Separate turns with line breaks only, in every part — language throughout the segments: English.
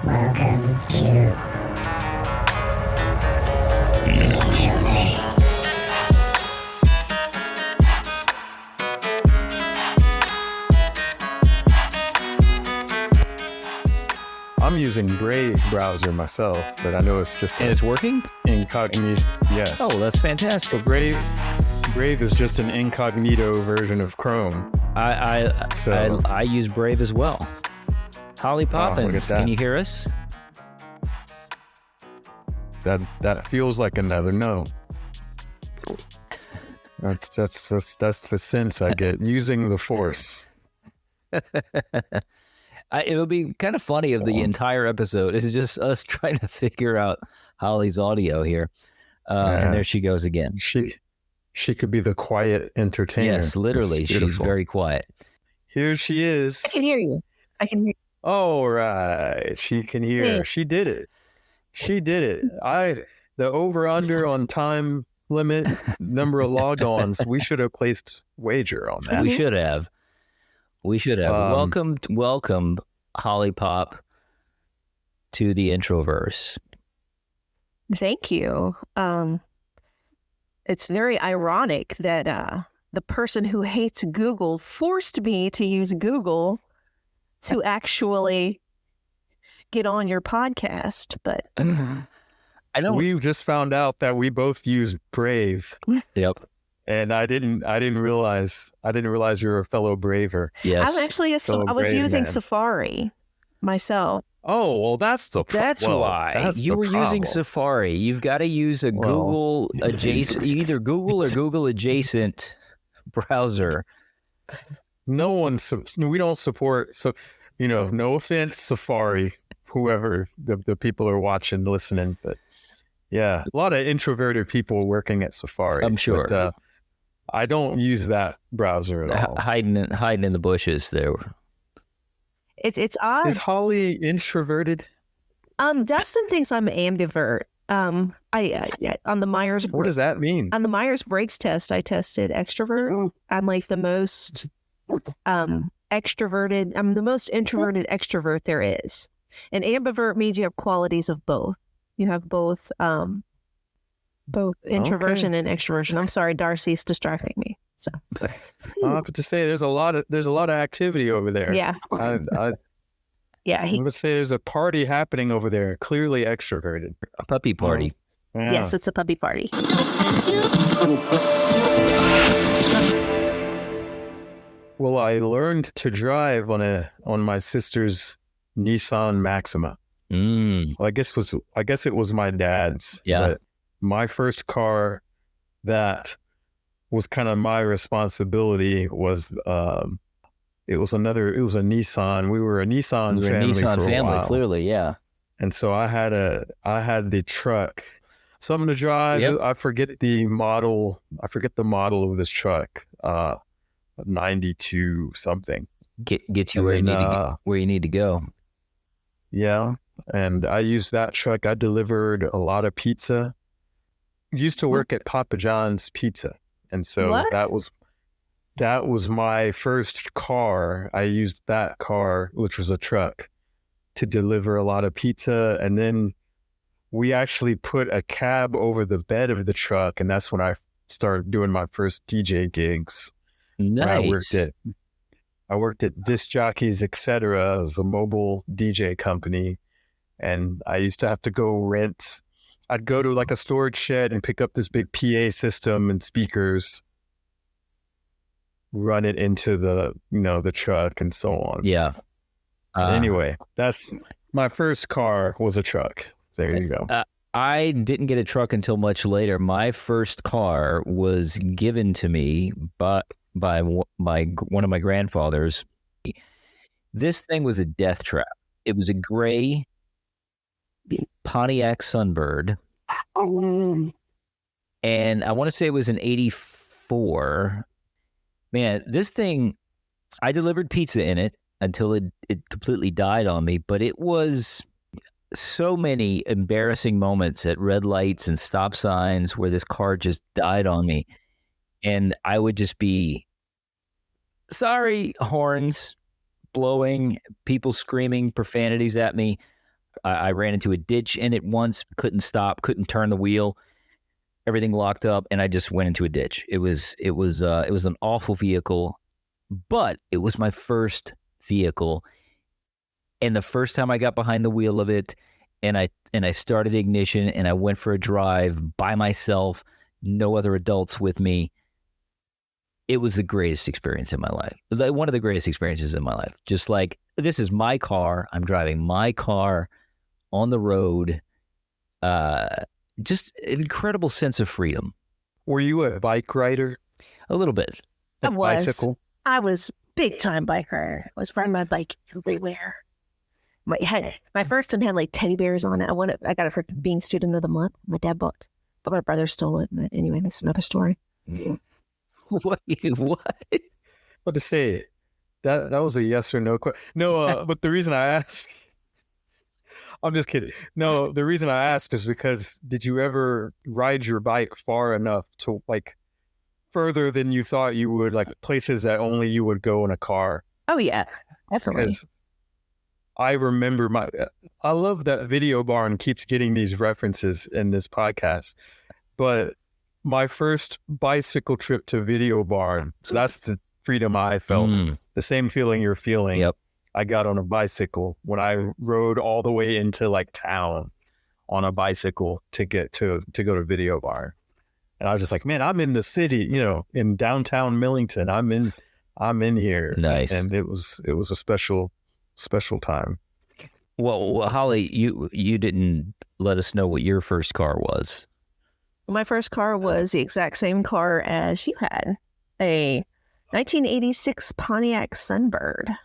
Welcome to Introverse.
I'm using Brave browser myself, but I know it's just
And it's working?
incognito. Yes.
Oh, that's fantastic.
So Brave is just an incognito version of Chrome.
I use Brave as well. Hollipop,
look at that.
can you hear us?
That feels like another no. That's the sense I get using the Force.
It would be kind of funny if the entire episode is just us trying to figure out Holly's audio here. And there she goes again.
She could be the quiet entertainer.
Yes, literally. She's very quiet.
Here she is.
I can hear you.
All right. She can hear.
Yeah.
She did it. The over-under on time limit, number of log-ons, we should have placed wager on that.
We should have. Welcome, Hollipop, to the Introverse.
Thank you. It's very ironic that the person who hates Google forced me to use Google to actually get on your podcast. But
I don't.
We just found out that we both use Brave.
Yep.
And I didn't realize you're a fellow Braver.
Yes.
I'm actually I was using Safari myself.
Oh, well, that's the problem.
Why you were using Safari. You've got to use a Google adjacent, either Google or Google adjacent browser.
We don't support. So, no offense, Safari, whoever the people are watching, listening, but yeah, a lot of introverted people working at Safari.
I'm sure.
But, I don't use that browser at all.
Hiding in the bushes there.
It's odd.
Is Holly introverted?
Dustin thinks I'm ambivert. I on the Myers.
What does that mean?
On the Myers-Briggs test, I tested extrovert. I'm like the most extroverted. I'm the most introverted extrovert there is. And ambivert means you have qualities of both. You have both introversion and extroversion. I'm sorry, Darcy's distracting me. So
I have to say, there's a lot of activity over there.
yeah,
I would say there's a party happening over there. Clearly extroverted.
A puppy party.
Yeah.
Yes, it's a puppy party.
Well, I learned to drive on my sister's Nissan Maxima. Well, I guess it was my dad's.
Yeah.
But my first car that was kind of my responsibility was it was a Nissan. We were a Nissan family for a while.
Clearly, yeah.
And so I had the truck. Something to drive.
Yep.
I forget the model of this truck. 92 something.
Get you where you need to go.
Yeah. And I used that truck. I delivered a lot of pizza. Used to work at Papa John's Pizza. And so that was my first car. I used that car, which was a truck, to deliver a lot of pizza. And then we actually put a cab over the bed of the truck. And that's when I started doing my first DJ gigs.
Nice.
I worked at Disc Jockeys, etc. It was a mobile DJ company. And I used to have to I'd go to like a storage shed and pick up this big PA system and speakers, run it into the truck and so on.
Yeah.
Anyway, that's my first car was a truck. There you go.
I didn't get a truck until much later. My first car was given to me by one of my grandfathers. This thing was a death trap. It was a gray Pontiac Sunbird, and I want to say it was an 84. Man, this thing, I delivered pizza in it until it completely died on me, but it was so many embarrassing moments at red lights and stop signs where this car just died on me, and I would just be horns blowing, people screaming profanities at me. I ran into a ditch in it once, couldn't stop, couldn't turn the wheel. Everything locked up, and I just went into a ditch. It was an awful vehicle, but it was my first vehicle. And the first time I got behind the wheel of it, and I started the ignition, and I went for a drive by myself, no other adults with me. It was the greatest experience in my life. One of the greatest experiences in my life. Just like, this is my car. I'm driving my car on the road. Just an incredible sense of freedom.
Were you a bike rider?
A little bit.
I was.
Bicycle?
I was big time bike rider. I was riding my bike everywhere. My first one had like teddy bears on it. I got it for being student of the month. My dad bought, but my brother stole it. But anyway, that's another story.
What?
What to say? That was a yes or no question. No, but the reason I ask, I'm just kidding. No, the reason I ask is because did you ever ride your bike far enough to like further than you thought you would, like places that only you would go in a car?
Oh yeah, definitely.
Because I remember I love that Video Barn keeps getting these references in this podcast, but my first bicycle trip to Video Barn, so that's the freedom I felt. The same feeling you're feeling.
Yep.
I got on a bicycle when I rode all the way into like town on a bicycle to get to go to Video Barn. And I was just like, man, I'm in the city, in downtown Millington. I'm in here.
Nice.
And it was a special time.
Well, Holly, you didn't let us know what your first car was.
My first car was the exact same car as you had, a 1986 Pontiac Sunbird.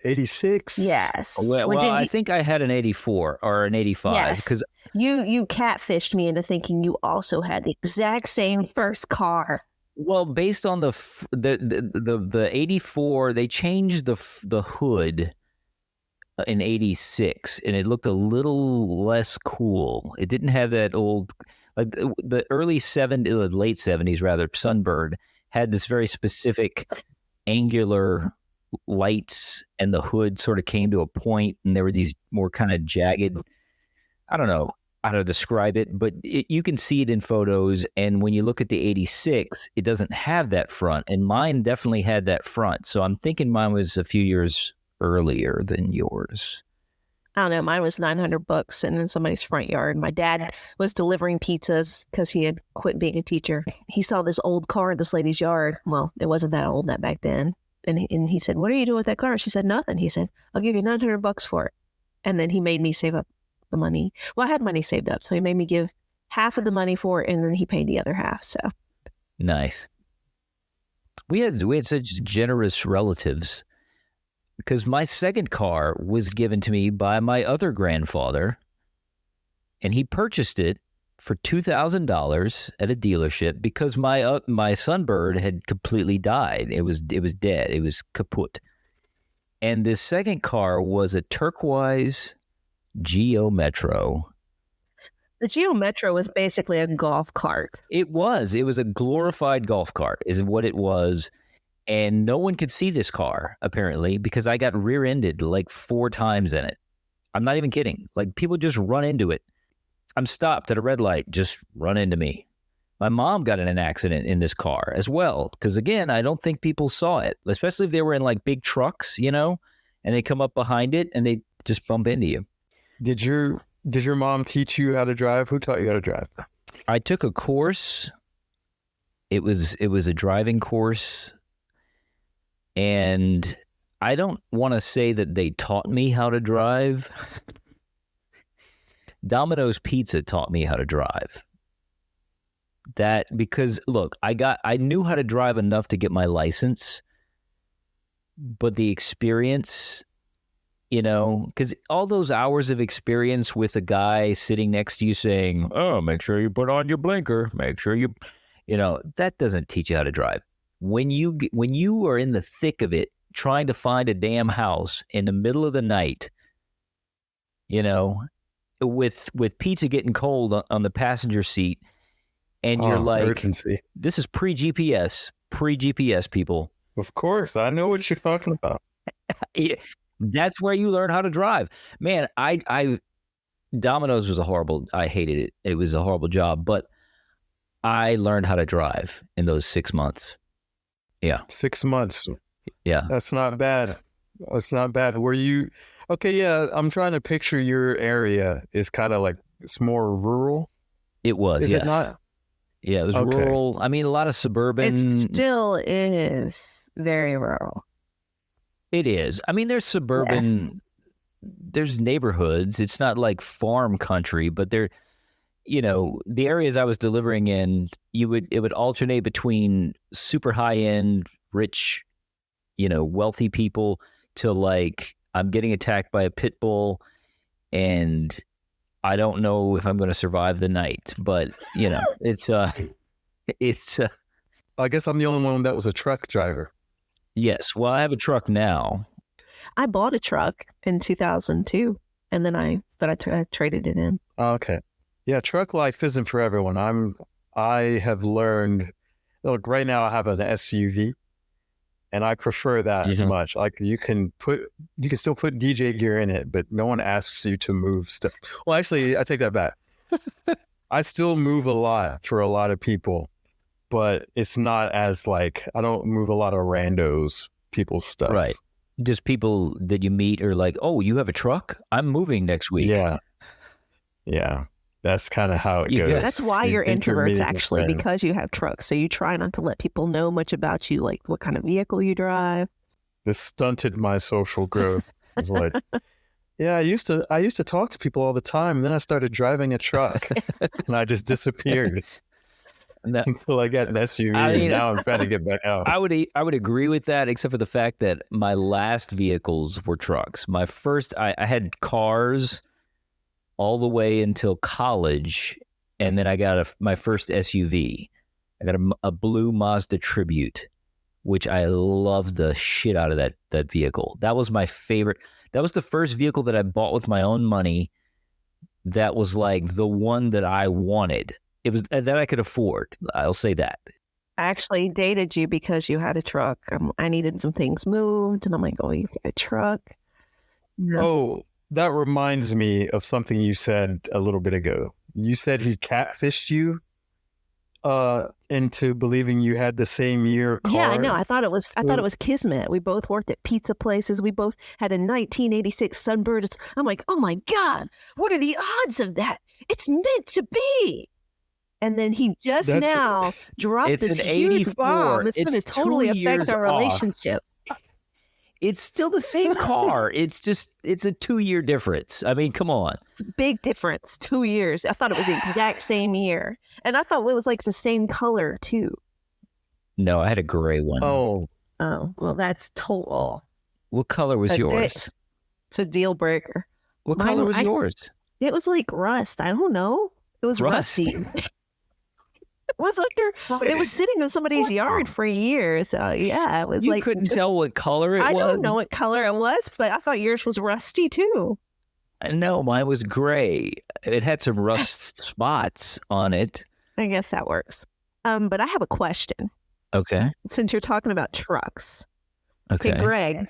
86?
Yes.
Well, I think I had an 84 or an 85.
Yes.
Because
you catfished me into thinking you also had the exact same first car.
Well, based on the 84, they changed the hood in 86, and it looked a little less cool. It didn't have that old, like the early 70s, late 70s rather, Sunbird had this very specific angular lights, and the hood sort of came to a point, and there were these more kind of jagged, I don't know how to describe it, but you can see it in photos. And when you look at the 86, it doesn't have that front, and mine definitely had that front. So I'm thinking mine was a few years earlier than yours.
I don't know. Mine was $900 and in somebody's front yard. My dad was delivering pizzas because he had quit being a teacher. He saw this old car in this lady's yard. Well, it wasn't that old back then. And he said, "What are you doing with that car?" She said, "Nothing." He said, "I'll give you $900 for it." And then he made me save up the money. Well, I had money saved up, so he made me give half of the money for it, and then he paid the other half. So
nice. We had such generous relatives, because my second car was given to me by my other grandfather, and he purchased it for $2,000 at a dealership because my Sunbird had completely died. It was dead. It was kaput. And this second car was a turquoise Geo Metro.
the Geo Metro was basically a golf cart.
It was a glorified golf cart is what it was. And no one could see this car, apparently, because I got rear-ended like 4 times in it. I'm not even kidding. Like, people just run into it. I'm stopped at a red light, just run into me. My mom got in an accident in this car as well, because, again, I don't think people saw it, especially if they were in, like, big trucks, you know, and they come up behind it and they just bump into you.
Did your mom teach you how to drive? Who taught you how to drive?
I took a course. It was a driving course. And I don't want to say that they taught me how to drive. Domino's Pizza taught me how to drive. That because look, I knew how to drive enough to get my license, but the experience, you know, because all those hours of experience with a guy sitting next to you saying, "Oh, make sure you put on your blinker, make sure you know," that doesn't teach you how to drive. When you are in the thick of it, trying to find a damn house in the middle of the night, you know, with pizza getting cold on the passenger seat, and you're like,
urgency. This
is pre-GPS, people.
Of course, I know what you're talking about.
That's where you learn how to drive. Man, I Domino's was I hated it. It was a horrible job, but I learned how to drive in those 6 months. Yeah.
6 months.
Yeah.
That's not bad. That's not bad. Were you, okay, yeah, I'm trying to picture your area. It's kind of like, it's more rural.
It was,
Is
yes.
it not?
Yeah, it was
Okay.
rural. I mean, a lot of suburban.
It still is very rural.
It is. I mean, there's suburban, there's neighborhoods. It's not like farm country, but there, the areas I was delivering in, it would alternate between super high end, rich, wealthy people to like, I'm getting attacked by a pit bull and I don't know if I'm going to survive the night, but it's
I guess I'm the only one that was a truck driver.
Yes. Well, I have a truck now.
I bought a truck in 2002, and then I traded it in.
Okay. Yeah, truck life isn't for everyone. I have learned, look, right now I have an SUV, and I prefer that much. Like you can still put DJ gear in it, but no one asks you to move stuff. Well, actually, I take that back. I still move a lot for a lot of people, but it's not as like, I don't move a lot of randos, people's stuff.
Right. Just people that you meet are like, oh, you have a truck? I'm moving next week.
Yeah. Yeah. That's kind of how it goes.
That's why you're
think you're
introverts,
meeting a
actually,
friend.
because you have trucks. So you try not to let people know much about you, like what kind of vehicle you drive.
This stunted my social growth. It's like, yeah, I used to talk to people all the time, and then I started driving a truck, and I just disappeared until I got an SUV. And now I'm trying to get back out.
I would agree with that, except for the fact that my last vehicles were trucks. My first, I had cars all the way until college, and then I got my first SUV. I got a blue Mazda Tribute, which I loved the shit out of that vehicle. That was my favorite. That was the first vehicle that I bought with my own money. That was like the one that I wanted. It was that I could afford. I'll say that.
I actually dated you because you had a truck. I needed some things moved, and I'm like, oh, you got a truck? No.
Oh, that reminds me of something you said a little bit ago. You said he catfished you into believing you had the same year car.
Yeah, I know. I thought it was kismet. We both worked at pizza places. We both had a 1986 Sunbird. I'm like, oh my God, what are the odds of that? It's meant to be. And then he just now dropped this huge bomb. It's going to totally affect our relationship.
It's still the same car. It's a 2-year difference. I mean, come on.
It's a big difference. 2 years. I thought it was the exact same year. And I thought it was like the same color too.
No, I had a gray one.
Oh,
well, that's total.
What color was yours?
It's a deal breaker.
What color was yours?
It was like rust. I don't know. It was rusty. It was sitting in somebody's yard for years. Yeah, it was
you
like...
You couldn't tell what color it was?
I don't know what color it was, but I thought yours was rusty too.
No, mine was gray. It had some rust spots on it.
I guess that works. But I have a question.
Okay.
Since you're talking about trucks.
Okay.
Hey, Greg,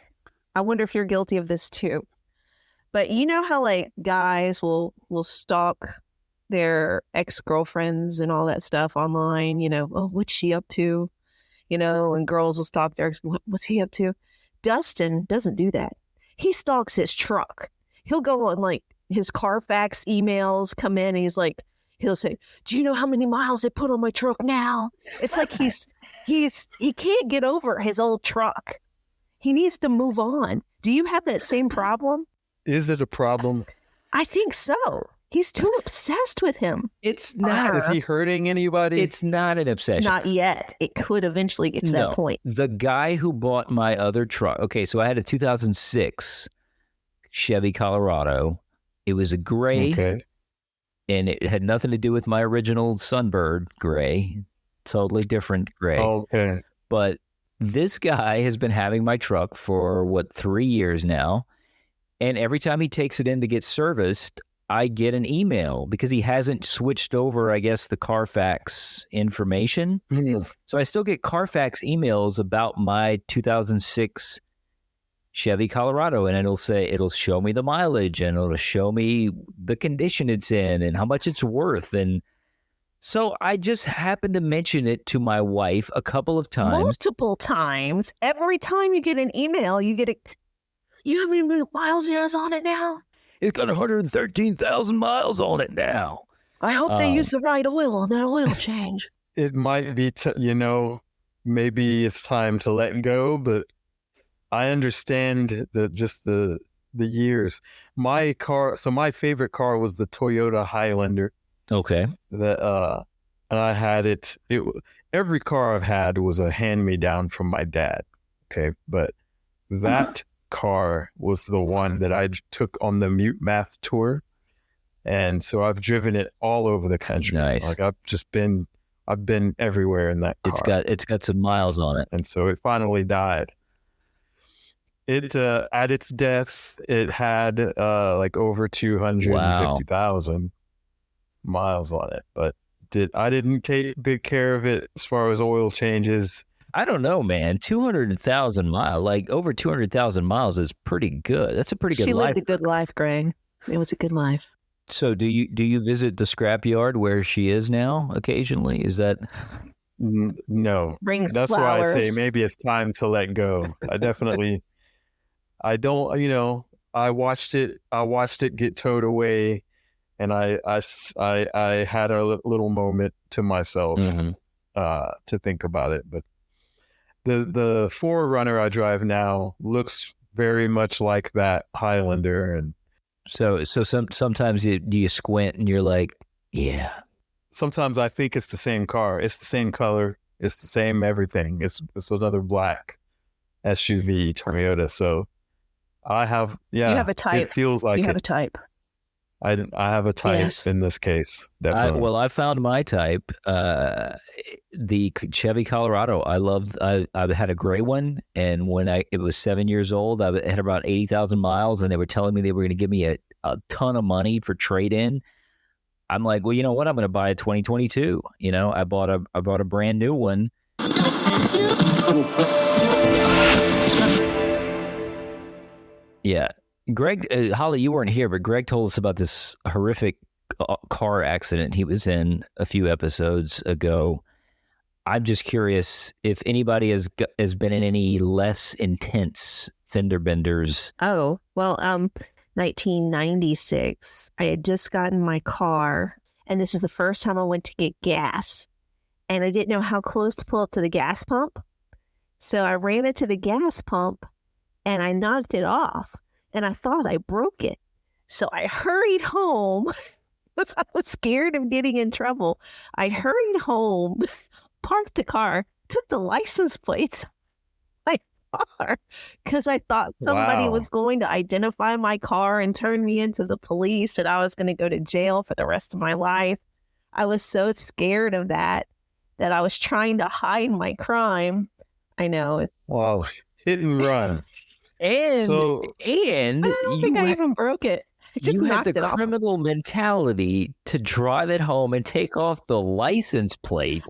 I wonder if you're guilty of this too. But you know how like guys will stalk their ex-girlfriends and all that stuff online, oh, what's she up to? And girls will stalk their ex, what's he up to? Dustin doesn't do that. He stalks his truck. He'll go on like his Carfax emails come in and he'll say, do you know how many miles they put on my truck now? It's like he can't get over his old truck. He needs to move on. Do you have that same problem?
Is it a problem?
I think so. He's too obsessed with him.
It's not.
Is he hurting anybody?
It's not an obsession.
Not yet. It could eventually get to that point.
The guy who bought my other truck. Okay, so I had a 2006 Chevy Colorado. It was a gray.
Okay.
And it had nothing to do with my original Sunbird gray. Totally different gray.
Okay.
But this guy has been having my truck for, 3 years now. And every time he takes it in to get serviced, I get an email because he hasn't switched over, I guess, the Carfax information.
Mm.
So I still get Carfax emails about my 2006 Chevy Colorado, and it'll show me the mileage, and it'll show me the condition it's in and how much it's worth. And so I just happened to mention it to my wife a couple of times.
Multiple times. Every time you get an email, you get it. You have any miles it has on it now?
It's got 113,000 miles on it now.
I hope they use the right oil on that oil change.
It might be, maybe it's time to let go, but I understand the years. My favorite car was the Toyota Highlander.
Okay.
And I had it. Every car I've had was a hand-me-down from my dad. Okay, but that car was the one that I took on the Mute Math tour, and so I've driven it all over the country.
Nice.
Like I've been everywhere in that car.
It's got some miles on it,
and so it finally died. It at its death, it had like over 250,000 miles on it, but I didn't take good care of it as far as oil changes.
I don't know, man. 200,000 miles, like over 200,000 miles is pretty good. That's a pretty good life.
She lived a good life, Greg. It was a good life.
So do you visit the scrapyard where she is now occasionally? Is that?
No. That's
flowers.
Why I say maybe it's time to let go. I don't, I watched it get towed away, and I had a little moment to myself to think about it. But the 4Runner I drive now looks very much like that Highlander, and
so sometimes you squint and you're like, yeah.
Sometimes I think it's the same car. It's the same color. It's the same everything. It's another black SUV Toyota. So I have, yeah. You
have a type.
It feels like
you have a type.
I have a type in this case. Definitely.
I found my type. The Chevy Colorado. I had a gray one, and when it was 7 years old, I had about 80,000 miles, and they were telling me they were going to give me a ton of money for trade-in. I'm like, well, you know what? I'm going to buy a 2022. I bought a brand new one. Yeah. Greg, Holly, you weren't here, but Greg told us about this horrific car accident he was in a few episodes ago. I'm just curious if anybody has been in any less intense fender benders.
Oh, well, 1996, I had just gotten my car, and this is the first time I went to get gas, and I didn't know how close to pull up to the gas pump. So I ran into the gas pump, and I knocked it off. And I thought I broke it. So I hurried home because I was scared of getting in trouble. I hurried home, parked the car, took the license plates of my car because I thought somebody was going to identify my car and turn me into the police, and I was going to go to jail for the rest of my life. I was so scared of that I was trying to hide my crime. I know.
Wow. Hit and run.
And I don't think I even broke it.
You had the criminal mentality to drive it home and take off the license plate.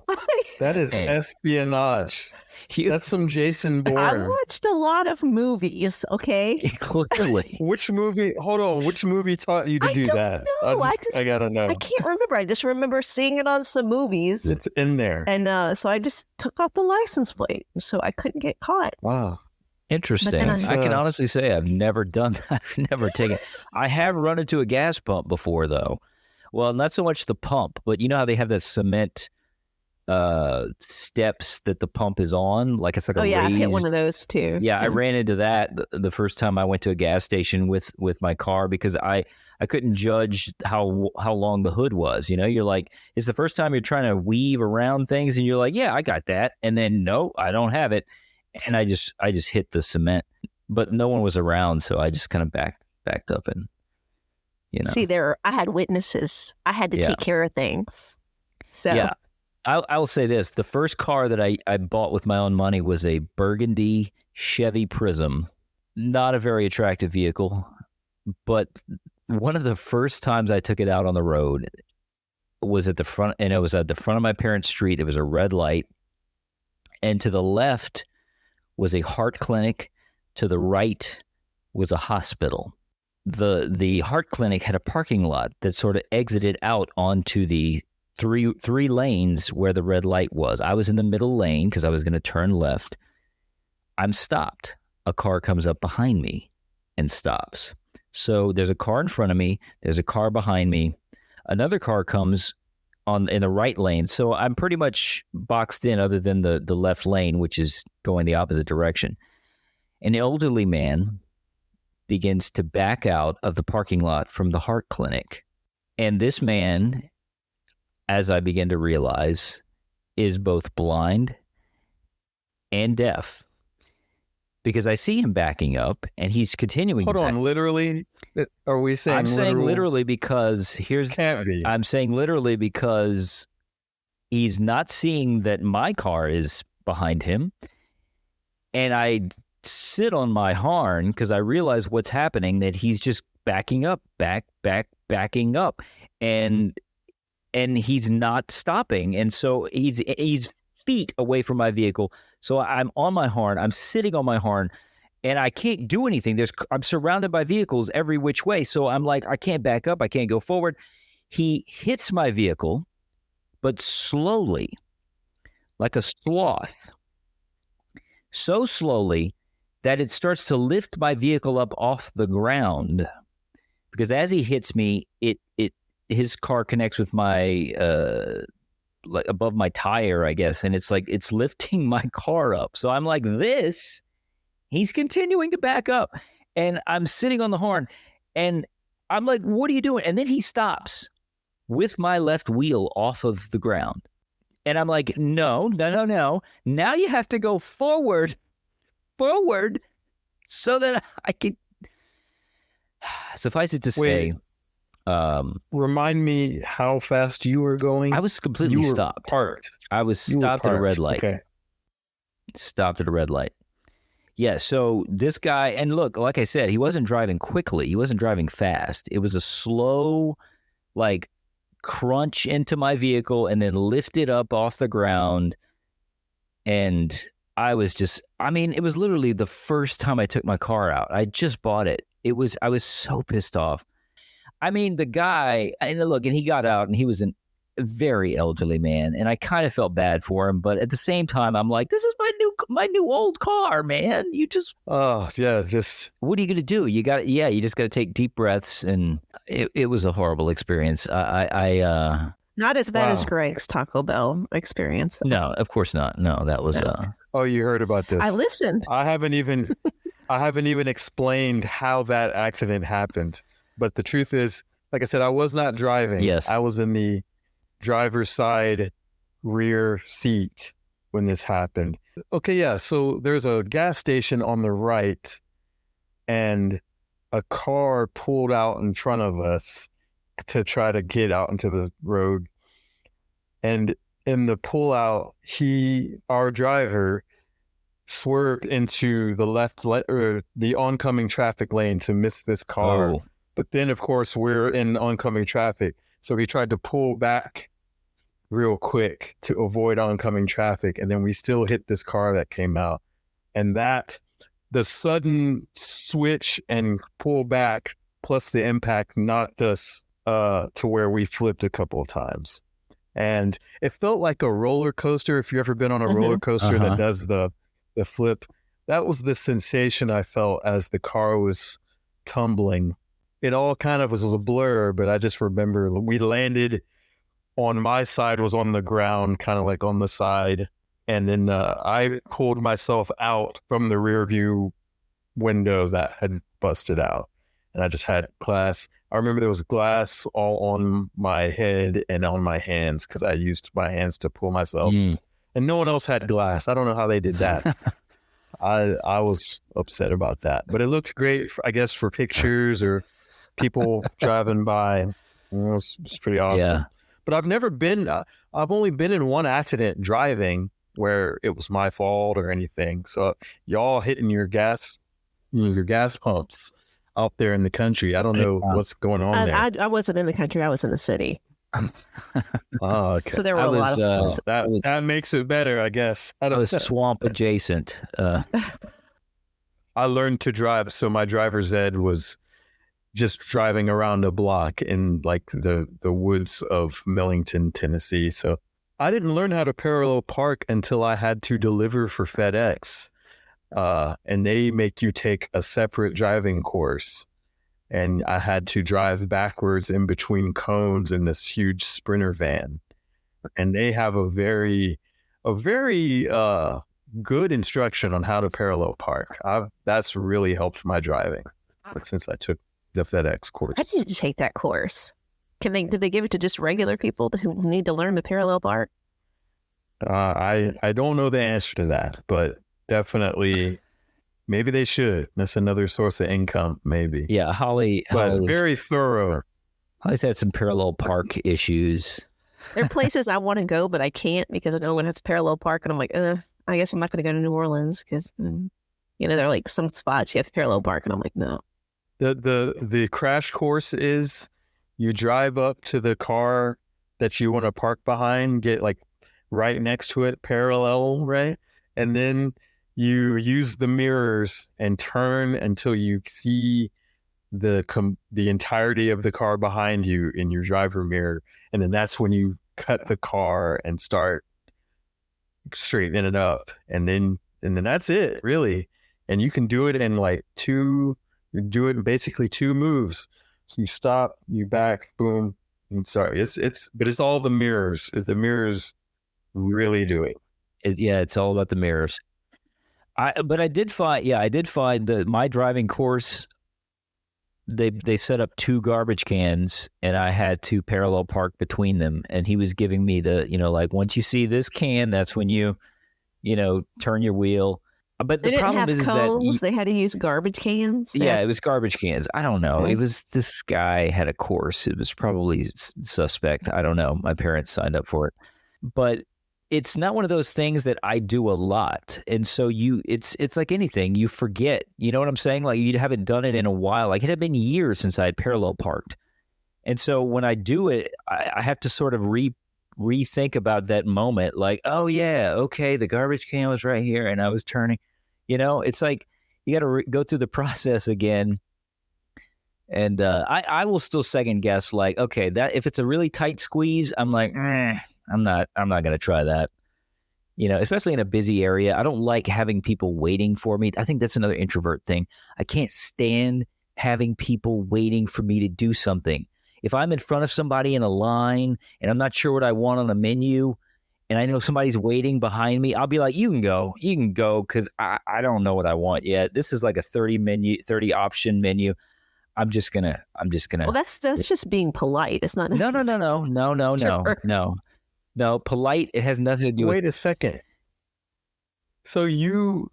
That is espionage. That's some Jason Bourne.
I watched a lot of movies, okay?
Clearly.
Which movie? Hold on. Which movie taught you to do that? I gotta know.
I can't remember. I just remember seeing it on some movies.
It's in there.
And so I just took off the license plate so I couldn't get caught.
Wow.
Interesting. I can honestly say I've never done that. I've never taken. I have run into a gas pump before, though. Well, not so much the pump, but you know how they have that cement steps that the pump is on, like it's like a raised...
I hit one of those too.
Yeah, I ran into that the first time I went to a gas station with my car because I couldn't judge how long the hood was. You're like, it's the first time you're trying to weave around things, and you're like, yeah, I got that, and then no, I don't have it. And I just hit the cement, but no one was around, so I just kind of backed up and,
See, I had witnesses. I had to take care of things. So
yeah, I will say this: the first car that I bought with my own money was a burgundy Chevy Prism. Not a very attractive vehicle, but one of the first times I took it out on the road was at the front, and it was at the front of my parents' street. There was a red light, and to the left was a heart clinic To the right was a hospital. The heart clinic had a parking lot that sort of exited out onto the three lanes where the red light was. I was in the middle lane because I was going to turn left. I'm stopped. A car comes up behind me and stops. So there's a car in front of me. There's a car behind me. Another car comes in the right lane. So I'm pretty much boxed in other than the left lane, which is going the opposite direction. An elderly man begins to back out of the parking lot from the heart clinic. And this man, as I begin to realize, is both blind and deaf. Because I see him backing up and he's continuing.
Hold on, literally? Are we saying
I'm saying literally because
Can't be.
I'm saying literally because he's not seeing that my car is behind him. And I sit on my horn because I realize what's happening, that he's just backing up, backing up. And he's not stopping. And so he's feet away from my vehicle. So I'm on my horn. I'm sitting on my horn, and I can't do anything. I'm surrounded by vehicles every which way. So I'm like, I can't back up. I can't go forward. He hits my vehicle, but slowly, like a sloth, so slowly that it starts to lift my vehicle up off the ground. Because as he hits me, his car connects with my like above my tire, I guess, and it's like it's lifting my car up. So I'm like this. He's continuing to back up, and I'm sitting on the horn, and I'm like, "What are you doing?" And then he stops with my left wheel off of the ground, and I'm like, "No. Now you have to go forward, so that I can." Suffice it to say.
Remind me how fast you were going.
I was completely stopped.
Parked.
I was stopped at a red light.
Okay.
Stopped at a red light. Yeah, so this guy, and look, like I said, he wasn't driving quickly. He wasn't driving fast. It was a slow, like, crunch into my vehicle and then lift it up off the ground. And I was it was literally the first time I took my car out. I just bought it. I was so pissed off. I mean, the guy, and look, and he got out, and he was a very elderly man, and I kind of felt bad for him, but at the same time, I'm like, this is my new old car, man. You just,
what are
you gonna do? You just got to take deep breaths, and it was a horrible experience.
Not as bad as Greg's Taco Bell experience.
No, of course not. No, that was.
Oh, you heard about this?
I listened.
I haven't even explained how that accident happened. But the truth is, like I said, I was not driving.
Yes.
I was in the driver's side rear seat when this happened. Okay, yeah. So there's a gas station on the right, and a car pulled out in front of us to try to get out into the road. And in the pullout, our driver, swerved into the left or the oncoming traffic lane to miss this car.
Oh.
But then, of course, we're in oncoming traffic. So he tried to pull back real quick to avoid oncoming traffic. And then we still hit this car that came out. And the sudden switch and pull back plus the impact knocked us to where we flipped a couple of times. And it felt like a roller coaster. If you've ever been on a roller coaster that does the flip, that was the sensation I felt as the car was tumbling. It all kind of was a blur, but I just remember we landed on my side, was on the ground, kind of like on the side. And then I pulled myself out from the rear view window that had busted out. And I just had glass. I remember there was glass all on my head and on my hands because I used my hands to pull myself. And no one else had glass. I don't know how they did that. I was upset about that. But it looked great, I guess, for pictures or people driving by. It was pretty awesome. Yeah. But I've only been in one accident driving where it was my fault or anything. So y'all hitting your gas pumps out there in the country. I don't know what's going on there.
I wasn't in the country. I was in the city.
Oh, okay.
So there were a lot of
that makes it better, I guess.
I was swamp adjacent.
I learned to drive. So my driver's ed was just driving around a block in like the woods of Millington, Tennessee. So I didn't learn how to parallel park until I had to deliver for FedEx. And they make you take a separate driving course. And I had to drive backwards in between cones in this huge Sprinter van. And they have a very good instruction on how to parallel park. That's really helped my driving since I took the FedEx course.
I need to take that course. Did they give it to just regular people who need to learn to parallel park?
I don't know the answer to that, but definitely maybe they should. That's another source of income, maybe.
Yeah, Holly's
very thorough.
Holly's had some parallel park issues.
There are places I want to go, but I can't because I know when it's parallel park, and I'm like, I guess I'm not going to go to New Orleans because, there are like some spots you have to parallel park, and I'm like, no.
The crash course is you drive up to the car that you want to park behind, get like right next to it, parallel, right? And then you use the mirrors and turn until you see the entirety of the car behind you in your driver mirror. And then that's when you cut the car and start straightening it up. And then that's it, really. And you can do it in like you do it in basically 2 moves. So you stop, you back, boom. And sorry, it's all the mirrors. The mirrors really do it.
It's all about the mirrors. I did find that my driving course, they set up 2 garbage cans and I had to parallel park between them. And he was giving me the, like once you see this can, that's when you turn your wheel. But the problem is
cones. They had to use garbage cans.
Yeah, it was garbage cans. I don't know. It was, this guy had a course. It was probably suspect. I don't know. My parents signed up for it. But it's not one of those things that I do a lot. And so it's like anything, you forget, you know what I'm saying? Like you haven't done it in a while. Like it had been years since I had parallel parked. And so when I do it, I have to sort of rethink about that moment. Like, oh yeah, okay, the garbage can was right here and I was turning, it's like you got to go through the process again. And I will still second guess, like, okay, that if it's a really tight squeeze, I'm like, I'm not going to try that, especially in a busy area. I don't like having people waiting for me. I think that's another introvert thing. I can't stand having people waiting for me to do something. If I'm in front of somebody in a line and I'm not sure what I want on a menu and I know somebody's waiting behind me, I'll be like, you can go because I don't know what I want yet. This is like a 30 option menu. I'm just gonna. Well,
that's just being polite. It's not.
No, polite, it has nothing to do with...
Wait a second. So you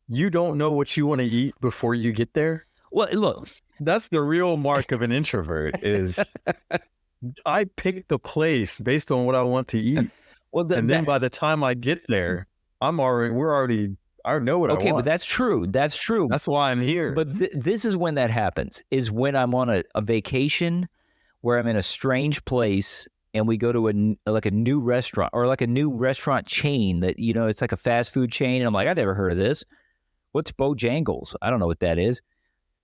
don't know what you want to eat before you get there?
Well, look.
That's the real mark of an introvert is I pick the place based on what I want to eat. Well, then by the time I get there, I know what I want.
Okay, but that's true. That's true.
That's why I'm here.
But this is when that happens, is when I'm on a vacation where I'm in a strange place and we go to a new restaurant or like a new restaurant chain that, it's like a fast food chain. And I'm like, I never heard of this. What's Bojangles? I don't know what that is.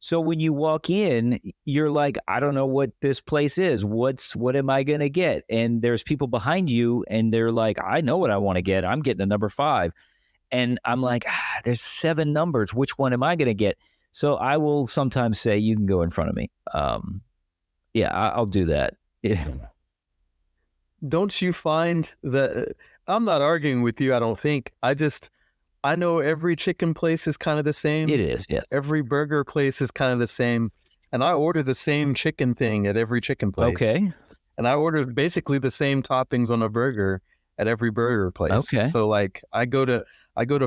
So when you walk in, you're like, I don't know what this place is. What am I going to get? And there's people behind you and they're like, I know what I want to get. I'm getting a number 5. And I'm like, there's 7 numbers. Which one am I going to get? So I will sometimes say, you can go in front of me. I'll do that. Yeah.
Don't you find that I'm not arguing with you? I don't think. I know every chicken place is kind of the same.
It is, yes.
Every burger place is kind of the same. And I order the same chicken thing at every chicken place.
Okay.
And I order basically the same toppings on a burger at every burger place.
Okay.
So like I go to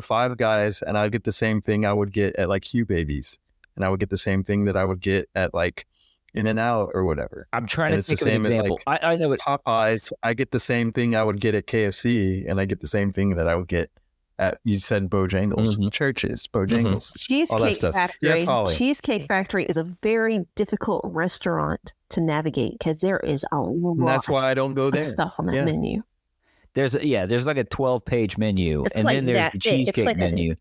Five Guys and I get the same thing I would get at like Hugh Babies. And I would get the same thing that I would get at like In-N-Out or whatever.
I'm trying to think of an example. I know it.
Popeyes, I get the same thing I would get at KFC, and I get the same thing that I would get at, you said Bojangles, Churches, Bojangles, all that stuff.
Factory.
Yes, Holly.
Cheesecake Factory is a very difficult restaurant to navigate because there is a lot
and that's why I don't go there.
Of stuff on that menu.
There's like a 12-page menu,
It's
and
like
then there's the cheesecake menu.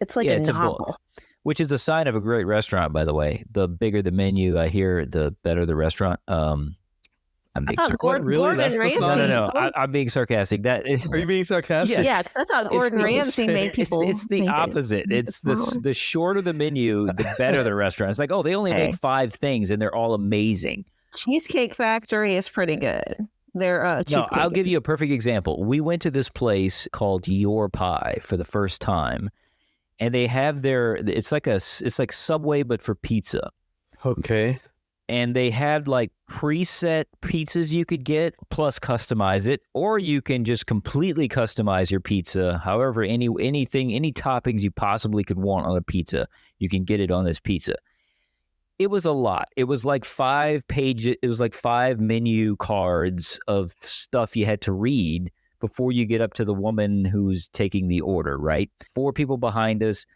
It's like a novel.
which is a sign of a great restaurant, by the way. The bigger the menu, I hear, the better the restaurant. I'm being sarcastic.
Gordon Ramsay.
No. I'm being sarcastic. That is.
Are you being sarcastic?
Yeah, I thought Gordon Ramsay made people.
It's the opposite. It's the shorter the menu, the better the restaurant. It's like, oh, they only make 5 things and they're all amazing.
Cheesecake Factory is pretty good. They're
no, I'll give you a perfect example. We went to this place called Your Pie for the first time, and they have it's like Subway but for pizza.
Okay.
And they had like preset pizzas you could get plus customize it, or you can just completely customize your pizza. However, any toppings you possibly could want on a pizza, you can get it on this pizza. It was a lot. It was like 5 pages. It was like 5 menu cards of stuff you had to read before you get up to the woman who's taking the order, right? 4 people behind us.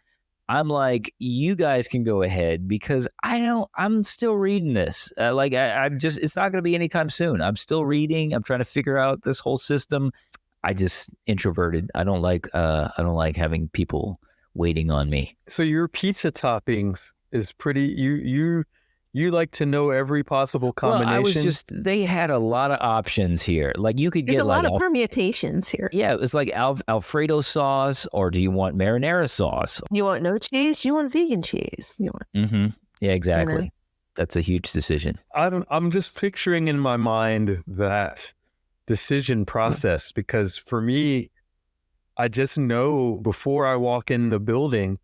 I'm like, you guys can go ahead because I'm still reading this. It's not going to be anytime soon. I'm still reading. I'm trying to figure out this whole system. I just introverted. I don't like having people waiting on me.
So your pizza toppings is pretty, you like to know every possible combination?
Well, they had a lot of options here. Like you could
There's
get
a lot of permutations here.
Yeah, it was like Alfredo sauce, or do you want marinara sauce?
You want no cheese? You want vegan cheese? You want...
Mm-hmm. Yeah, exactly. That's a huge decision.
I'm just picturing in my mind that decision process, because for me, I just know before I walk in the building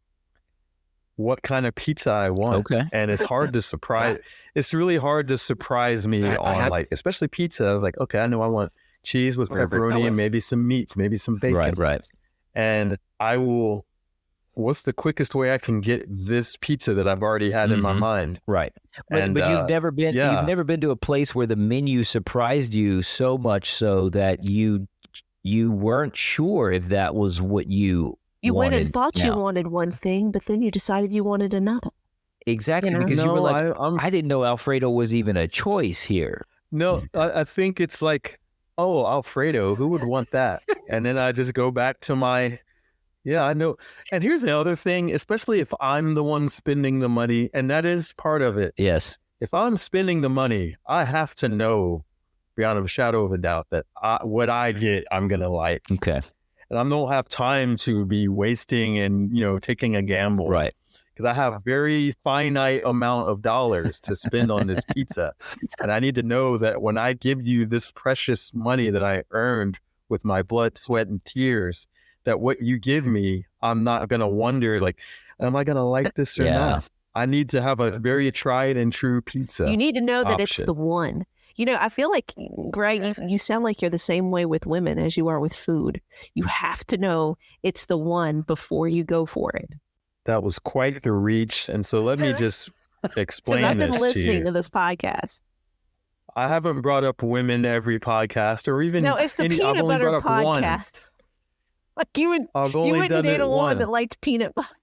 what kind of pizza I want.
Okay.
And it's hard to surprise. It's really hard to surprise me on like, especially pizza. I was like, okay, I know I want cheese with pepperoni and maybe some meats, maybe some bacon.
Right.
And what's the quickest way I can get this pizza that I've already had in my mind?
Right. But you've never been to a place where the menu surprised you so much so that you weren't sure if that was what you
went and thought you wanted one thing, but then you decided you wanted another.
Exactly, because you were like, I didn't know Alfredo was even a choice here.
No, I think it's like, oh, Alfredo, who would want that? And then I just go back to I know. And here's the other thing, especially if I'm the one spending the money, and that is part of it.
Yes.
If I'm spending the money, I have to know beyond a shadow of a doubt that what I get, I'm going to like.
Okay.
And I don't have time to be wasting and, taking a gamble.
Right.
Because I have a very finite amount of dollars to spend on this pizza. And I need to know that when I give you this precious money that I earned with my blood, sweat, and tears, that what you give me, I'm not going to wonder, like, am I going to like this or not? I need to have a very tried and true pizza.
You need to know that it's the one. I feel like, Greg, you sound like you're the same way with women as you are with food. You have to know it's the one before you go for it.
That was quite the reach. And so let me just explain this to you. I've been listening
to this podcast.
I haven't brought up women every podcast or even...
No, it's the peanut butter podcast.
One.
Like you wouldn't date a woman that liked peanut butter.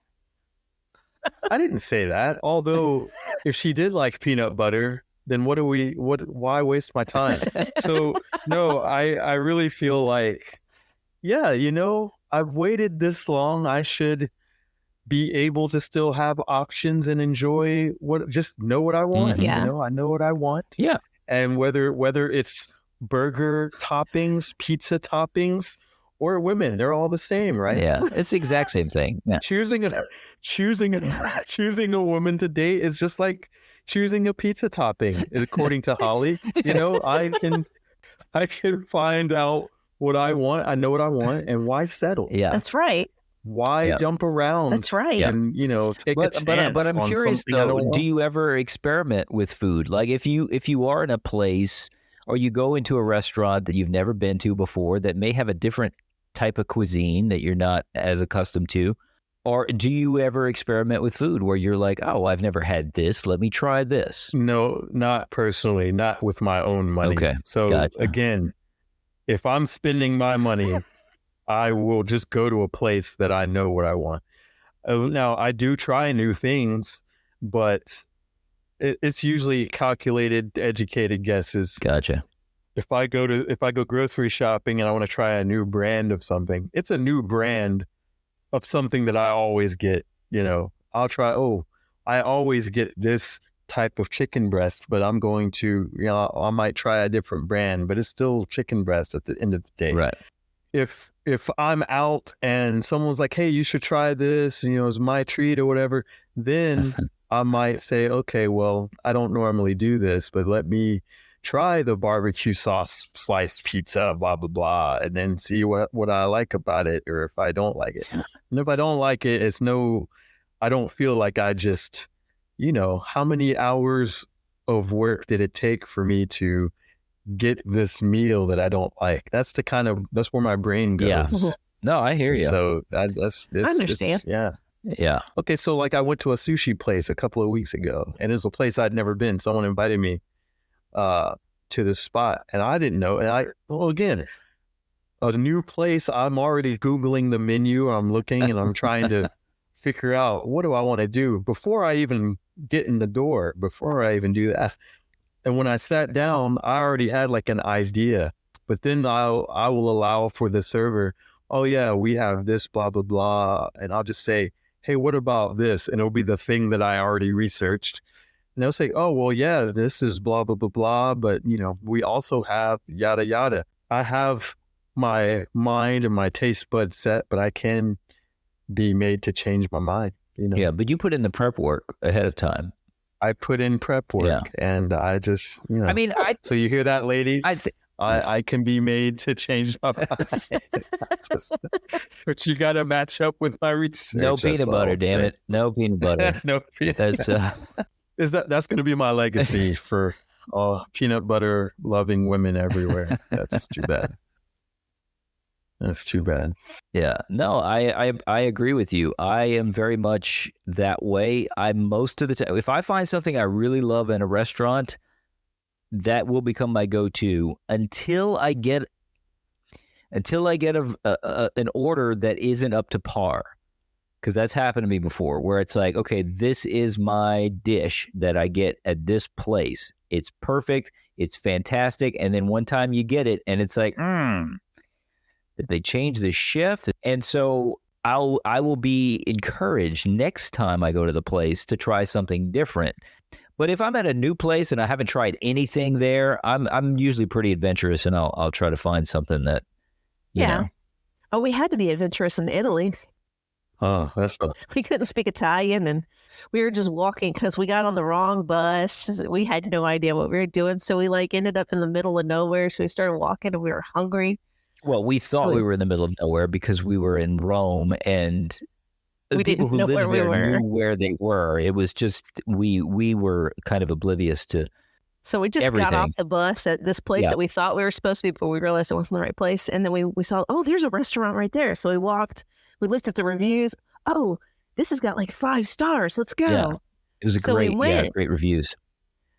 I didn't say that. Although if she did like peanut butter... then why waste my time? So no, I really feel like, I've waited this long. I should be able to still have options and enjoy just know what I want.
Mm-hmm. Yeah.
I know what I want.
Yeah.
And whether it's burger toppings, pizza toppings, or women, they're all the same, right?
Yeah. It's the exact same thing. Yeah.
Choosing a woman to date is just like choosing a pizza topping, according to Holly. I can find out what I want. I know what I want, and why settle?
Yeah,
that's right.
Why jump around?
That's right.
And take a chance.
But I'm curious though. Do you ever experiment with food? Like if you are in a place or you go into a restaurant that you've never been to before that may have a different type of cuisine that you're not as accustomed to. Or do you ever experiment with food where you're like, oh, I've never had this. Let me try this.
No, not personally, not with my own money.
Okay.
So again, if I'm spending my money, I will just go to a place that I know what I want. Now, I do try new things, but it's usually calculated, educated guesses.
Gotcha.
If I go grocery shopping and I want to try a new brand of something, it's a new brand of something that I always get. I'll try, oh, I always get this type of chicken breast, but I'm going to, I might try a different brand, but it's still chicken breast at the end of the day.
Right.
If I'm out and someone's like, hey, you should try this, it's my treat or whatever, then I might say, okay, well, I don't normally do this, but let me try the barbecue sauce sliced pizza, blah, blah, blah, and then see what I like about it, or if I don't like it. And if I don't like it, I don't feel like I just, how many hours of work did it take for me to get this meal that I don't like? That's where my brain goes.
Yeah. No, I hear you.
So
I understand.
Yeah.
Yeah.
Okay, so like I went to a sushi place a couple of weeks ago, and it's a place I'd never been. Someone invited me to this spot, and I didn't know. And again, a new place, I'm already Googling the menu. I'm looking and I'm trying to figure out, what do I want to do before I even get in the door, before I even do that. And when I sat down, I already had like an idea, but then I will allow for the server, oh yeah, we have this, blah, blah, blah. And I'll just say, hey, what about this? And it'll be the thing that I already researched. And they'll say, oh, well, yeah, this is blah, blah, blah, blah. But, we also have yada, yada. I have my mind and my taste buds set, but I can be made to change my mind.
Yeah, but you put in the prep work ahead of time.
I put in prep work, and I just,
I mean,
so you hear that, ladies? I can be made to change my mind. But you got to match up with my research.
No peanut butter, damn it. No peanut butter.
No peanut butter. That's going to be my legacy for peanut butter loving women everywhere. That's too bad. That's too bad.
Yeah. No, I agree with you. I am very much that way. Most of the time, if I find something I really love in a restaurant, that will become my go-to until I get an order that isn't up to par. Because that's happened to me before, where it's like, okay, this is my dish that I get at this place. It's perfect. It's fantastic. And then one time you get it and it's like, did they change the chef? And so I will be encouraged next time I go to the place to try something different. But if I'm at a new place and I haven't tried anything there, I'm usually pretty adventurous, and I'll try to find something that, you know.
Oh, we had to be adventurous in Italy.
Oh,
We couldn't speak Italian, and we were just walking because we got on the wrong bus. We had no idea what we were doing, so we ended up in the middle of nowhere. So we started walking, and we were hungry.
Well, we thought we were in the middle of nowhere because we were in Rome, and
we
people who
didn't know
lived
where we
there
were.
knew where they were. It was just we were kind of oblivious to.
So we just got off the bus at this place that we thought we were supposed to be, but we realized it wasn't the right place. And then we saw, oh, there's a restaurant right there. So we walked. We looked at the reviews. Oh, this has got 5 stars. Let's go.
Yeah. It was great reviews.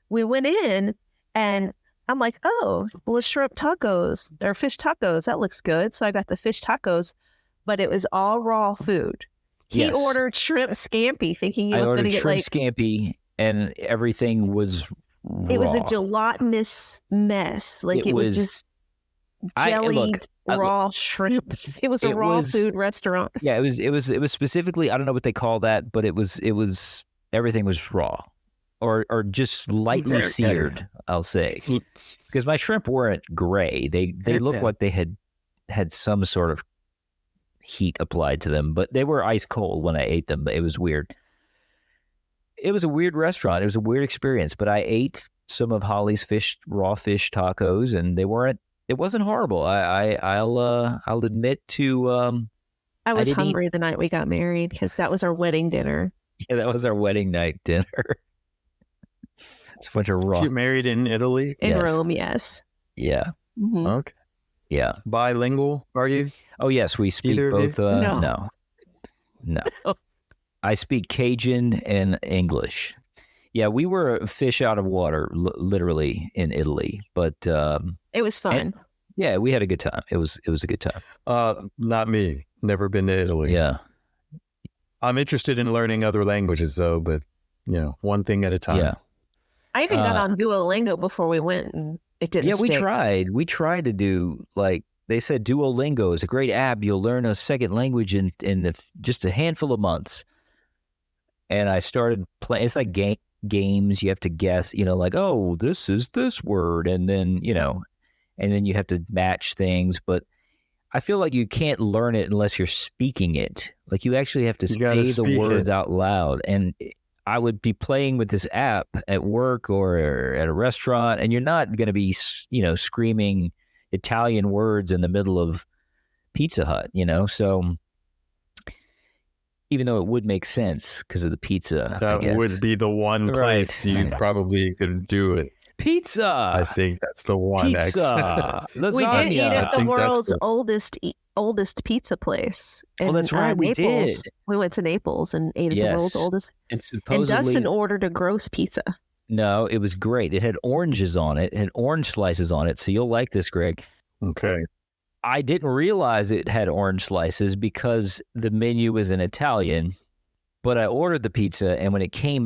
We went in, and I'm like, oh, well, shrimp tacos or fish tacos. That looks good. So I got the fish tacos, but it was all raw food. He ordered shrimp scampi, thinking he was going to get
shrimp scampi, and everything was raw.
It was a gelatinous mess. It was just jellied raw shrimp. It was a raw food restaurant.
Yeah, it was specifically, I don't know what they call that, but it was everything was raw. Or just lightly seared, I'll say. Because my shrimp weren't gray. They looked like they had some sort of heat applied to them, but they were ice cold when I ate them. It was weird. It was a weird restaurant. It was a weird experience, but I ate some of Holly's raw fish tacos, and it wasn't horrible. I'll admit to
I was hungry the night we got married because that was our wedding dinner.
Yeah, that was our wedding night dinner. It's a bunch of raw.
Did you get married in Italy?
In Rome, yes.
Yeah.
Mm-hmm.
Okay.
Yeah.
Bilingual, are you?
Oh, yes. We speak both. No. I speak Cajun and English. Yeah, we were fish out of water, literally, in Italy. But
it was fun.
Yeah, we had a good time. It was a good time.
Not me. Never been to Italy.
Yeah.
I'm interested in learning other languages, though, but, one thing at a time.
Yeah.
I even got on Duolingo before we went, and it didn't stick.
We tried. We tried to do, they said Duolingo is a great app. You'll learn a second language in just a handful of months. and I started playing. It's like games. You have to guess, like, oh, this is this word. And then, and then you have to match things. But I feel like you can't learn it unless you're speaking it. Like you actually have to say the words out loud. And I would be playing with this app at work or at a restaurant, and you're not going to be, screaming Italian words in the middle of Pizza Hut, So even though it would make sense because of the pizza,
that would be the one place you probably could do it.
Pizza.
I think that's the one.
Pizza. Lasagna.
We did eat at the world's oldest pizza place.
And, that's right. We
Naples. Did. We went to Naples and ate at the world's oldest.
It's supposedly...
And Dustin ordered a gross pizza.
No, it was great. It had oranges on it. It had orange slices on it. So you'll like this, Greg.
Okay.
I didn't realize it had orange slices because the menu was in Italian, but I ordered the pizza, and when it came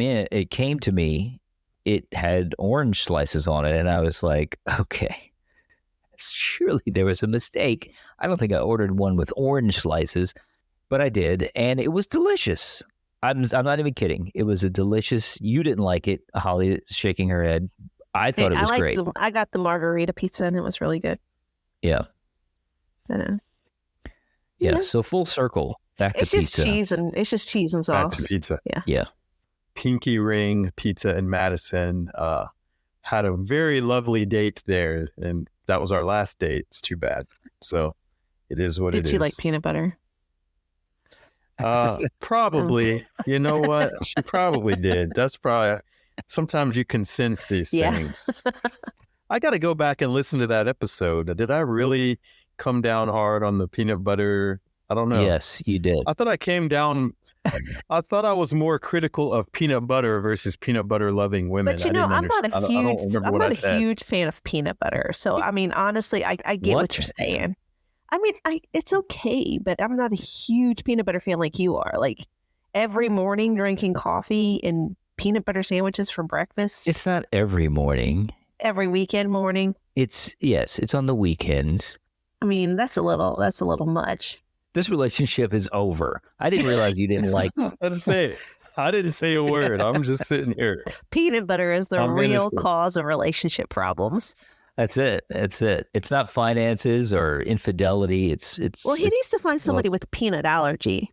to me, it had orange slices on it, and I was like, okay, surely there was a mistake. I don't think I ordered one with orange slices, but I did, and it was delicious. I'm not even kidding. It was a delicious. You didn't like it. Holly is shaking her head. I thought it was great.
I got the margarita pizza, and it was really good.
Yeah.
Yeah.
So full circle back to pizza.
It's just cheese and sauce.
Back to pizza.
Yeah.
Pinky Ring Pizza in Madison. Had a very lovely date there, and that was our last date. It's too bad. So it is what it is.
Did she like peanut butter?
Probably. You know what? She probably did. That's probably. Sometimes you can sense these things. I got to go back and listen to that episode. Did I really come down hard on the peanut butter? I don't know.
Yes, you did.
I thought I came down. I thought I was more critical of peanut butter versus peanut butter loving women.
But I'm not a huge fan of peanut butter. So I mean, honestly, I get what you're saying. I mean, it's okay, but I'm not a huge peanut butter fan like you are. Like every morning drinking coffee and peanut butter sandwiches for breakfast.
It's not every morning.
Every weekend morning.
It's on the weekends.
I mean, that's a little much.
This relationship is over. I didn't realize you didn't like
I didn't say a word. I'm just sitting here.
Peanut butter is the real cause of relationship problems.
That's it. It's not finances or infidelity.
Well, he needs to find somebody with peanut allergy.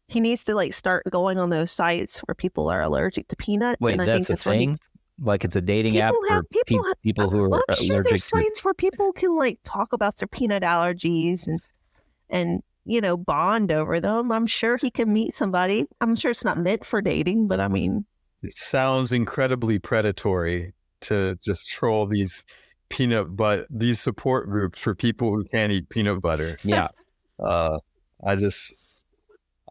He needs to start going on those sites where people are allergic to peanuts.
Wait,
and I
that's
think
a thing? Like it's a dating app for people who are
I'm sure there's sites where people can talk about their peanut allergies and bond over them. I'm sure he can meet somebody. I'm sure it's not meant for dating, but I mean,
it sounds incredibly predatory to just troll these these support groups for people who can't eat peanut butter.
Yeah.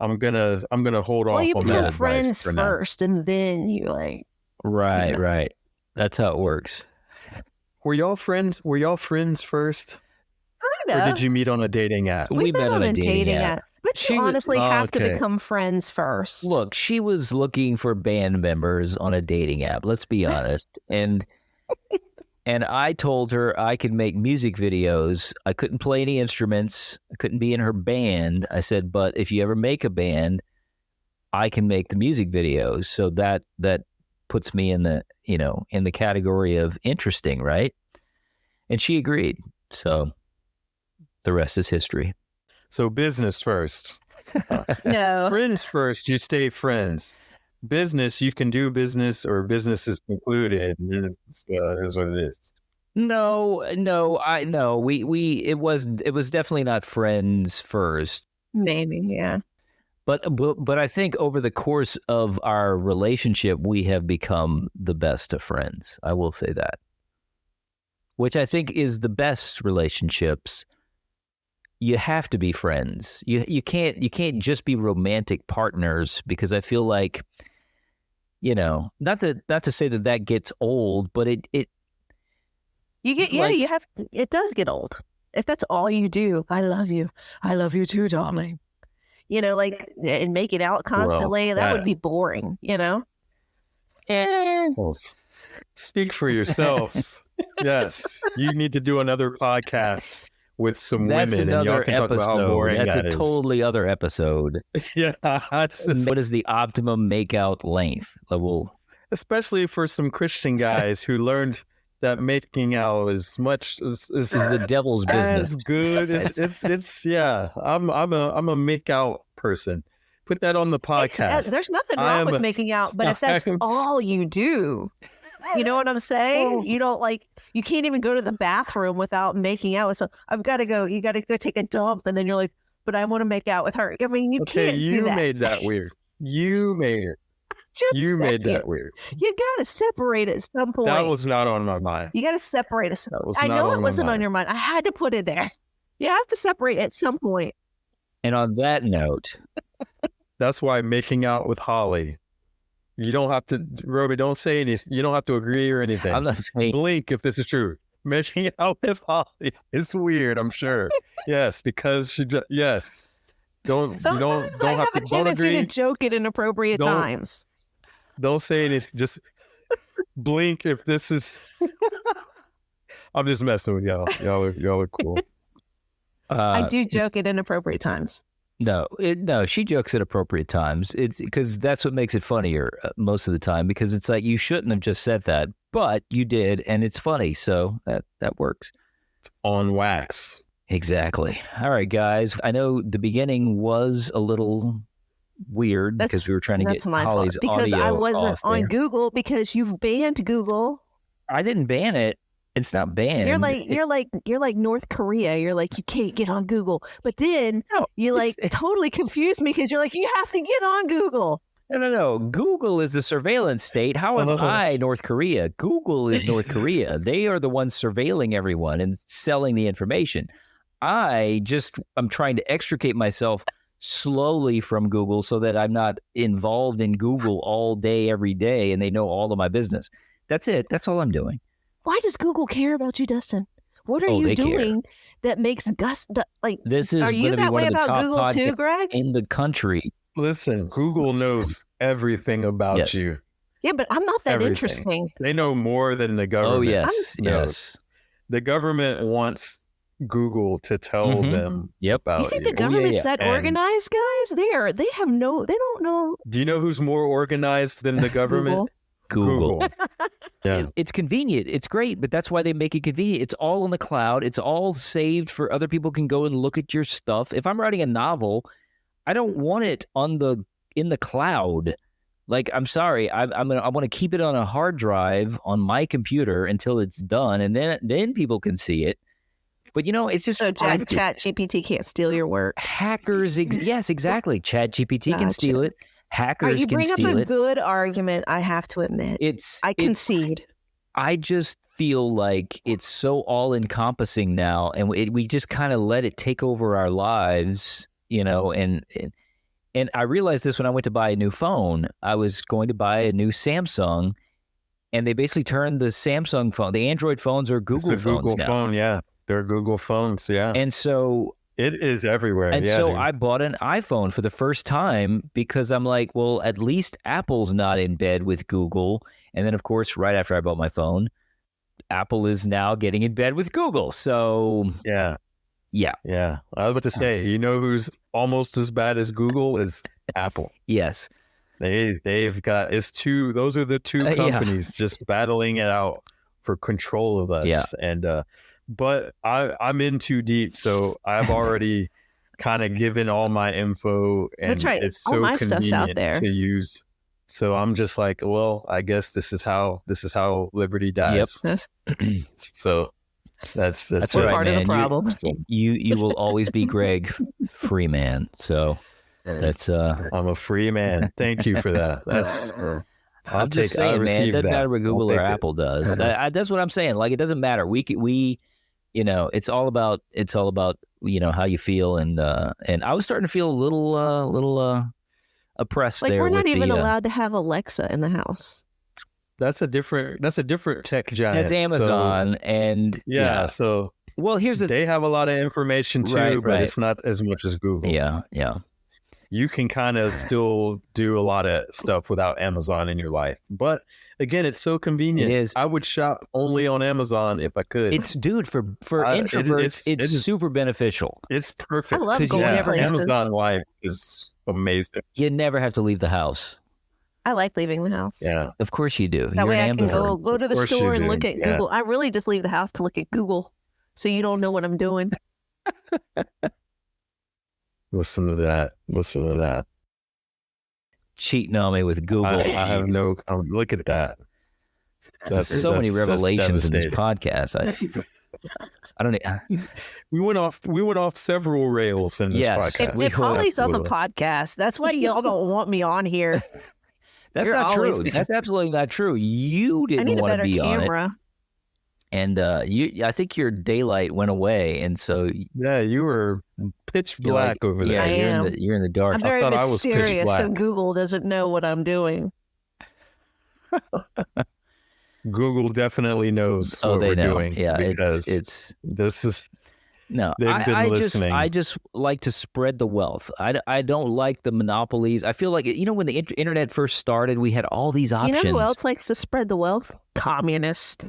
I'm gonna hold off
you
on that
become friends
for
first, and then you
Right. That's how it works.
Were y'all friends first?
Kind of.
Or did you meet on a dating app?
We met on a dating app.
But you honestly have to become friends first.
Look, she was looking for band members on a dating app. Let's be honest. And I told her I could make music videos. I couldn't play any instruments. I couldn't be in her band. I said, but if you ever make a band, I can make the music videos. So that puts me in the in the category of interesting, right? And she agreed. So the rest is history.
So business first.
No.
Friends first, you stay friends. Business, you can do business or business is concluded. It is what it is.
No. It was definitely not friends first.
Maybe, yeah.
But I think over the course of our relationship, we have become the best of friends. I will say that, which I think is the best relationships. You have to be friends. You can't just be romantic partners, because I feel like, not to say that gets old, but it
does get old. If that's all you do, I love you too, darling. And make it out constantly, that would be boring,
Well, speak for yourself. Yes, you need to do another podcast with some
That's
women, and y'all
another
can talk about how
episode.
boring
That's
that
a
is.
totally other episode.
Yeah,
What is the optimum makeout length level?
especially for some Christian guys who learned that making out is much
This is the devil's business.
as good. It's yeah. I'm a make out person. Put that on the podcast.
There's nothing wrong with making out, but if that's all you do, you know what I'm saying? You don't you can't even go to the bathroom without making out. So I've got to go. You got to go take a dump, and then you're like, but I want to make out with her. I mean, you can't.
You
do that.
made that weird. You made it. Made that weird.
You got to separate at some point.
That was not on my mind.
You got to separate us.
I
know it wasn't on your mind. I had to put it there. You have to separate at some point.
And on that note,
that's why making out with Holly. You don't have to, Robi, don't say anything. You don't have to agree or anything.
I'm not saying.
Blink if this is true. Making out with Holly is weird, I'm sure. Yes, because yes. Don't have to. Don't agree.
To joke at inappropriate times.
Don't say anything. Just blink if this is. I'm just messing with y'all. Y'all are cool.
I do joke at inappropriate times.
No, she jokes at appropriate times. It's because that's what makes it funnier most of the time, because it's like you shouldn't have just said that, but you did, and it's funny, so that works.
It's on wax.
Exactly. All right, guys. I know the beginning was a little weird because we were trying to get Holly's audio
because I wasn't on
there.
Google because you've banned Google.
I didn't ban it. It's not banned.
You're like North Korea. You're like, you can't get on Google. But then you totally confused me because you're like, you have to get on Google.
No. Google is the surveillance state. How am I North Korea? Google is North Korea. They are the ones surveilling everyone and selling the information. I'm trying to extricate myself slowly from Google so that I'm not involved in Google all day, every day, and they know all of my business. That's it. That's all I'm doing.
Why does Google care about you, Dustin? What are you doing that makes Gus
This is
are you that way about Google too, Greg?
In the country.
Listen, Google knows everything about you.
Yeah, but I'm not that interesting.
They know more than the government.
Oh yes.
The government wants Google to tell them about you.
You think the government's that organized, guys? They don't know.
Do you know who's more organized than the government?
Google.
Yeah.
It's convenient. It's great, but that's why they make it convenient. It's all on the cloud. It's all saved for other people can go and look at your stuff. If I'm writing a novel, I don't want it in the cloud. Like, I'm sorry, I want to keep it on a hard drive on my computer until it's done, and then people can see it. But it's just
so Chat GPT can't steal your work.
Hackers, yes, exactly. Chat GPT can steal it. Hackers can steal it. You bring up a
good argument, I have to admit. I concede.
I just feel like it's so all-encompassing now, and we just kind of let it take over our lives, and I realized this when I went to buy a new phone. I was going to buy a new Samsung, and they basically turned the Samsung phone. The Android phones are Google phones
Google
now.
Phone, yeah. They're Google phones, yeah.
And so
it is everywhere.
And so I bought an iPhone for the first time because I'm like, well, at least Apple's not in bed with Google. And then, of course, right after I bought my phone, Apple is now getting in bed with Google. So
yeah. I was about to say, who's almost as bad as Google is Apple.
Yes.
They've got those are the two companies just battling it out for control of us.
Yeah.
And but I'm in too deep, so I've already kind of given all my info, and
that's right.
It's so convenient out there to use. So I'm just like, well, I guess this is how liberty dies.
Yep.
So that's
right,
part of the problem.
You will always be Greg Freeman. So that's
I'm a free man. Thank you for that. That's
I'm just saying, man. It doesn't matter what Google or Apple does. That's what I'm saying. Like, it doesn't matter. We it's all about how you feel, and I was starting to feel a little oppressed
like
there.
We're not even allowed to have Alexa in the house.
That's a different tech giant.
That's Amazon, and
so
well, they
have a lot of information too, but it's not as much as Google.
Yeah.
you can kind of still do a lot of stuff without Amazon in your life. But again, it's so convenient.
It is.
I would shop only on Amazon if I could.
It's, dude, for introverts, it's super beneficial.
It's perfect.
I love going places.
Amazon Life is amazing.
You never have to leave the house.
I like leaving the house.
Yeah.
Of course you do.
That
You're
way
an
I can
ambivert.
go to the
course
store
you
and
do.
look at
Yeah.
Google. I really just leave the house to look at Google, so you don't know what I'm doing.
Listen to that.
Cheating on me with Google.
I have no. Look at that.
So many revelations in this
devastating.
podcast. I don't know.
We went off several rails in this
Yes.
podcast.
If Holly's on the
Absolutely.
podcast, that's why y'all don't want me on here.
That's
You're
not true.
always-
That's absolutely not true. You
I
didn't
need a
want to
better
be on it.
camera.
And I think your daylight went away. And so
Yeah, you were pitch
you're
black over there.
Yeah,
I
you're in the dark.
I'm very
thought I was pitch
mysterious, so
black.
Google doesn't know what I'm doing.
Google definitely knows
Oh,
what
they
we're
know.
doing.
Yeah,
because
it's
this is
no.
they've been listening.
I just like to spread the wealth. I don't like the monopolies. I feel like when the internet first started, we had all these options.
You know who else likes to spread the wealth? Communist.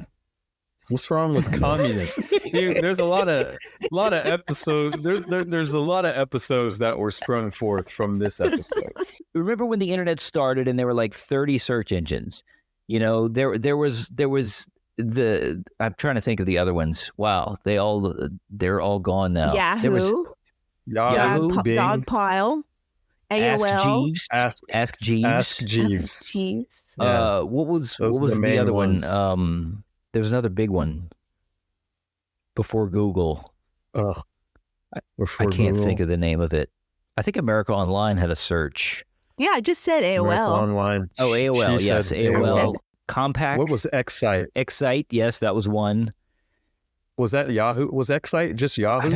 What's wrong with communism? See, there's a lot of episodes. There's a lot of episodes that were sprung forth from this episode.
Remember when the internet started and there were like 30 search engines? There was the. I'm trying to think of the other ones. Wow, they're all gone now. There was
Yahoo.
Yahoo, Bing,
Dogpile.
Ask
AOL.
Jeeves.
Ask
Jeeves.
Jeeves.
Jeez.
Yeah.
What was
Those are the
the
main
other
ones.
one? There was another big one before Google.
Oh,
I can't
Google.
think of the name of it. I think America Online had a search.
Yeah, I just said
America
AOL.
Online.
Oh, AOL,
She
yes,
said
AOL. Compact.
What was Excite?
Excite, yes, that was one.
Was that Yahoo? Was Excite just Yahoo?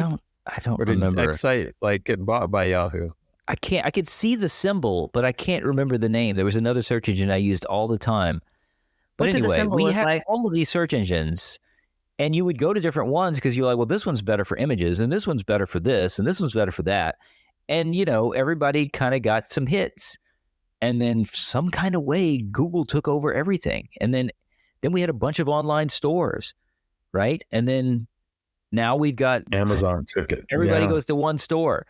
I don't
Or did
remember.
Excite get bought by Yahoo?
I could see the symbol, but I can't remember the name. There was another search engine I used all the time. But
What did the
anyway,
symbol
we
look
had
like?
all of these search engines, and you would go to different ones because you're like, well, this one's better for images, and this one's better for this, and this one's better for that. And, everybody kind of got some hits. And then some kind of way, Google took over everything. And then we had a bunch of online stores, right? And then now we've got
Amazon took it.
everybody
Yeah.
goes to one store.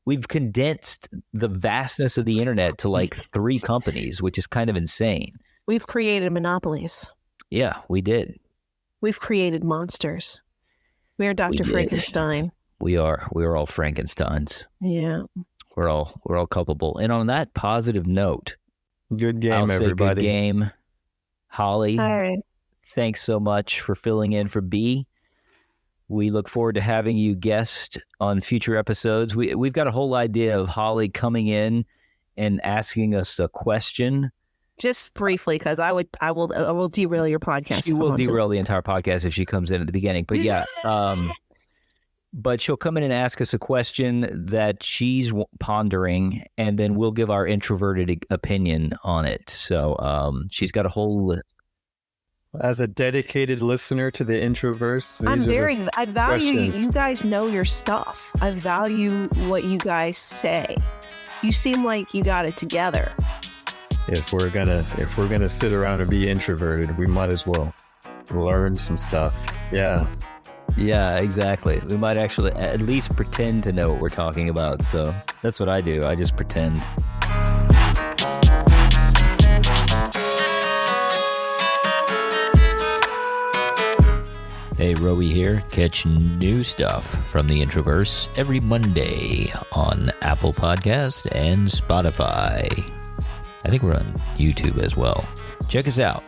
We've condensed the vastness of the internet to like 3 companies, which is kind of insane.
We've created monopolies.
Yeah, we did.
We've created monsters. We are Dr.
did.
Frankenstein.
We are all Frankensteins.
Yeah.
We're all culpable. And on that positive note,
Good game,
I'll say
everybody.
good game. Holly,
All right.
thanks so much for filling in for B. We look forward to having you guest on future episodes. We've got a whole idea of Holly coming in and asking us a question.
Just briefly, because I will derail your podcast.
She will derail the entire podcast if she comes in at the beginning. But yeah, but she'll come in and ask us a question that she's pondering, and then we'll give our introverted opinion on it. So she's got a whole list.
As a dedicated listener to the Introverse,
I value
questions.
you guys know your stuff. I value what you guys say. You seem like you got it together.
if we're gonna sit around and be introverted, we might as well learn some stuff. Yeah.
Yeah, exactly. We might actually at least pretend to know what we're talking about. So that's what I do. I just pretend. Hey, Robi here. Catch new stuff from the Introverse every Monday on Apple Podcast and Spotify. I think we're on YouTube as well. Check us out.